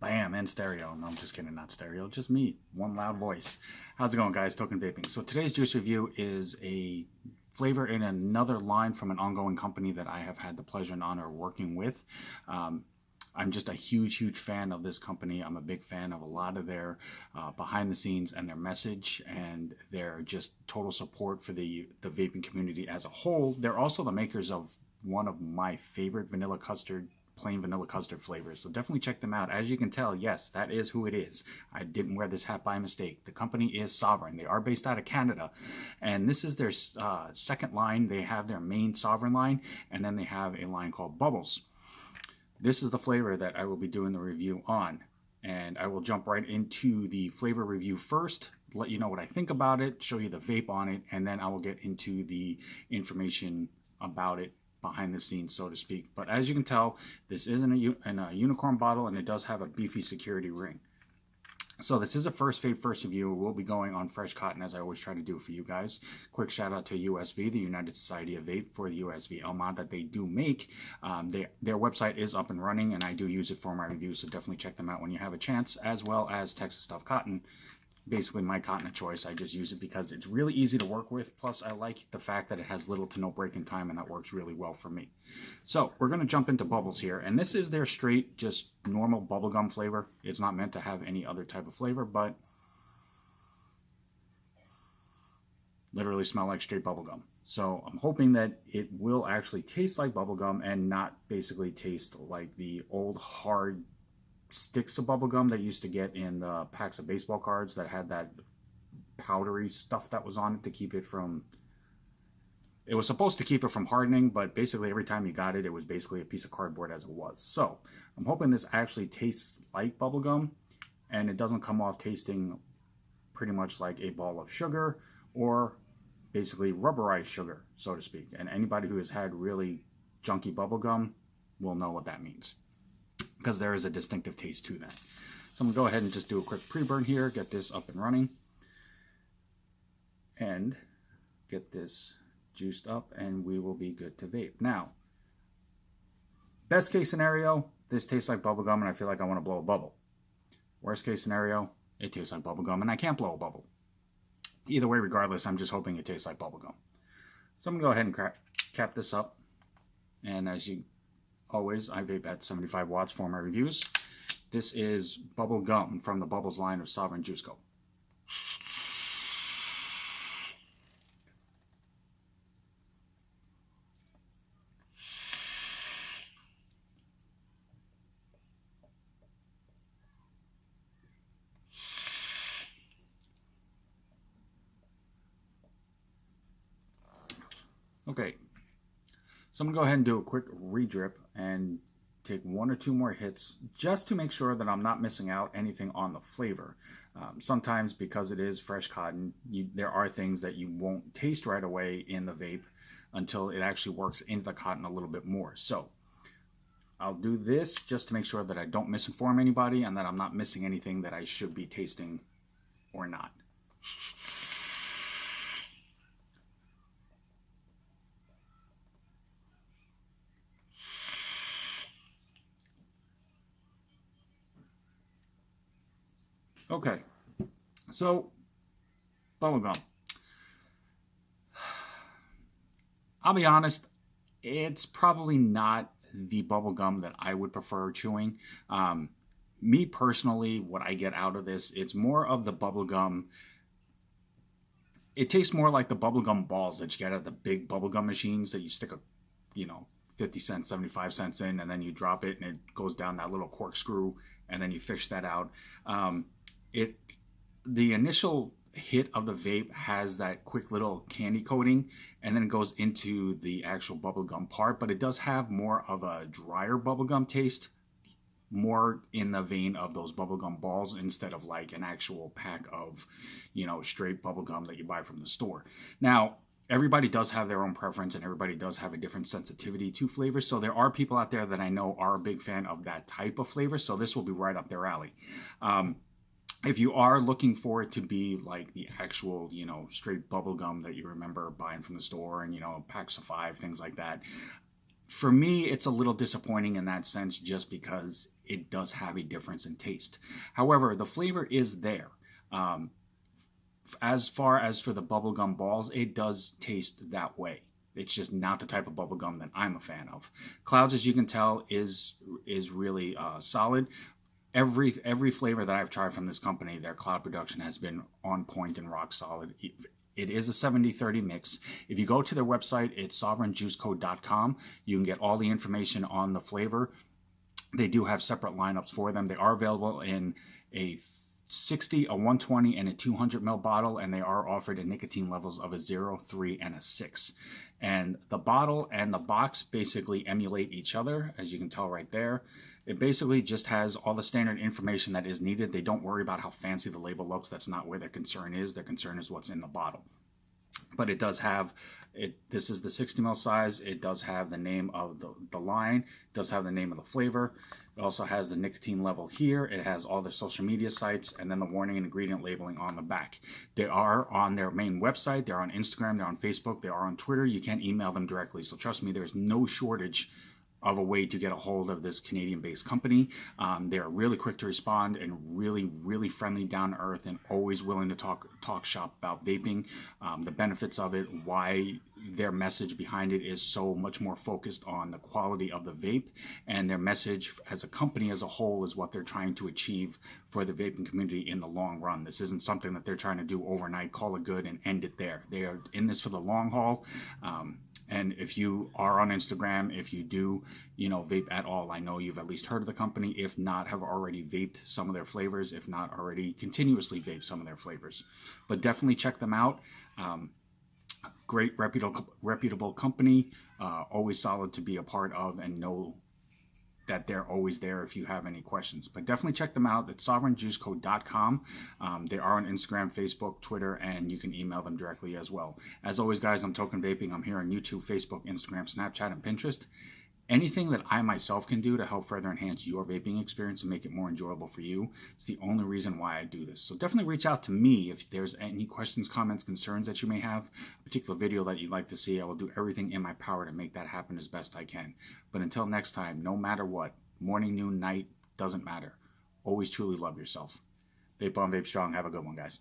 Bam, and stereo. No, I'm just kidding, not stereo, just me, one loud voice. How's it going, guys? Token Vaping. So today's juice review is a flavor in another line from an ongoing company that I have had the pleasure and honor of working with. I'm just a huge fan of this company. I'm a big fan of a lot of their behind the scenes and their message and their just total support for the vaping community as a whole. They're also the makers of one of my favorite plain vanilla custard flavors. So definitely check them out. As you can tell, yes, that is who it is. I didn't wear this hat by mistake. The company is Sovereign. They are based out of Canada. And this is their second line. They have their main Sovereign line, and then they have a line called Bubbles. This is the flavor that I will be doing the review on. And I will jump right into the flavor review first, let you know what I think about it, show you the vape on it, and then I will get into the information about it behind the scenes, so to speak. But as you can tell, this is in a unicorn bottle, and it does have a beefy security ring. So this is a first vape, first review. We'll be going on fresh cotton, as I always try to do for you guys. Quick shout out to USV, the United Society of Vape, for the USV LMOD that they do make. Their website is up and running, and I do use it for my reviews, so definitely check them out when you have a chance, as well as Texas Stuff Cotton. Basically my cotton of choice. I just use it because it's really easy to work with. Plus, I like the fact that it has little to no break in time, and that works really well for me. So we're going to jump into Bubbles here, and this is their straight, just normal bubblegum flavor. It's not meant to have any other type of flavor, but literally smell like straight bubblegum. So I'm hoping that it will actually taste like bubblegum and not basically taste like the old hard sticks of bubblegum that you used to get in the packs of baseball cards that had that powdery stuff that was on it to keep it from, it was supposed to keep it from hardening, but basically every time you got it, it was basically a piece of cardboard as it was. So I'm hoping this actually tastes like bubblegum and it doesn't come off tasting pretty much like a ball of sugar or basically rubberized sugar, so to speak. And anybody who has had really junky bubblegum will know what that means, because there is a distinctive taste to that. So I'm going to go ahead and just do a quick pre-burn here, get this up and running, and get this juiced up, and we will be good to vape. Now, best case scenario, this tastes like bubblegum and I feel like I want to blow a bubble. Worst case scenario, it tastes like bubblegum and I can't blow a bubble. Either way, regardless, I'm just hoping it tastes like bubblegum. So I'm going to go ahead and cap this up, and as you always, I vape at 75 watts for my reviews. This is Bubble Gum from the Bubbles line of Sovereign Juice Co. Okay. So I'm going to go ahead and do a quick re-drip and take one or two more hits just to make sure that I'm not missing out anything on the flavor. Sometimes, because it is fresh cotton, there are things that you won't taste right away in the vape until it actually works into the cotton a little bit more. So I'll do this just to make sure that I don't misinform anybody and that I'm not missing anything that I should be tasting or not. Okay, so bubblegum. I'll be honest, it's probably not the bubblegum that I would prefer chewing. Me personally, what I get out of this, it's more of the bubblegum. It tastes more like the bubblegum balls that you get at the big bubblegum machines that you stick a, 50 cents, 75 cents in, and then you drop it and it goes down that little corkscrew, and then you fish that out. The initial hit of the vape has that quick little candy coating, and then it goes into the actual bubblegum part, but it does have more of a drier bubblegum taste, more in the vein of those bubblegum balls instead of like an actual pack of, straight bubblegum that you buy from the store. Now, everybody does have their own preference and everybody does have a different sensitivity to flavors. So there are people out there that I know are a big fan of that type of flavor. So this will be right up their alley. If you are looking for it to be like the actual, straight bubble gum that you remember buying from the store and, packs of 5, things like that, for me, it's a little disappointing in that sense just because it does have a difference in taste. However, the flavor is there. As far as for the bubblegum balls, it does taste that way. It's just not the type of bubblegum that I'm a fan of. Clouds, as you can tell, is really solid. Every flavor that I've tried from this company, their cloud production has been on point and rock solid. It is a 70-30 mix. If you go to their website, it's sovereignjuicecode.com. You can get all the information on the flavor. They do have separate lineups for them. They are available in a 60, a 120, and a 200 ml bottle, and they are offered in nicotine levels of a 0, 3, and a 6. And the bottle and the box basically emulate each other, as you can tell right there. It basically just has all the standard information that is needed. They don't worry about how fancy the label looks. That's not where their concern is. Their concern is what's in the bottle. But it does have, this is the 60 ml size. It does have the name of the line. It does have the name of the flavor. It also has the nicotine level here. It has all their social media sites and then the warning and ingredient labeling on the back. They are on their main website. They're on Instagram. They're on Facebook. They are on Twitter. You can email them directly. So trust me, there's no shortage of a way to get a hold of this Canadian-based company. They're really quick to respond and really, really friendly, down to earth, and always willing to talk shop about vaping, the benefits of it, why their message behind it is so much more focused on the quality of the vape, and their message as a company as a whole is what they're trying to achieve for the vaping community in the long run. This isn't something that they're trying to do overnight, call it good, and end it there. They are in this for the long haul. And if you are on Instagram, if you do, vape at all, I know you've at least heard of the company. If not, have already vaped some of their flavors. If not, already continuously vape some of their flavors. But definitely check them out. Great, reputable company. Always solid to be a part of, and know that they're always there if you have any questions. But definitely check them out at sovereignjuicecode.com. They are on Instagram, Facebook, Twitter, and you can email them directly as well. As always, guys, I'm Token Vaping. I'm here on YouTube, Facebook, Instagram, Snapchat, and Pinterest. Anything that I myself can do to help further enhance your vaping experience and make it more enjoyable for you, it's the only reason why I do this. So definitely reach out to me if there's any questions, comments, concerns that you may have, a particular video that you'd like to see. I will do everything in my power to make that happen as best I can. But until next time, no matter what, morning, noon, night, doesn't matter. Always truly love yourself. Vape on, vape strong. Have a good one, guys.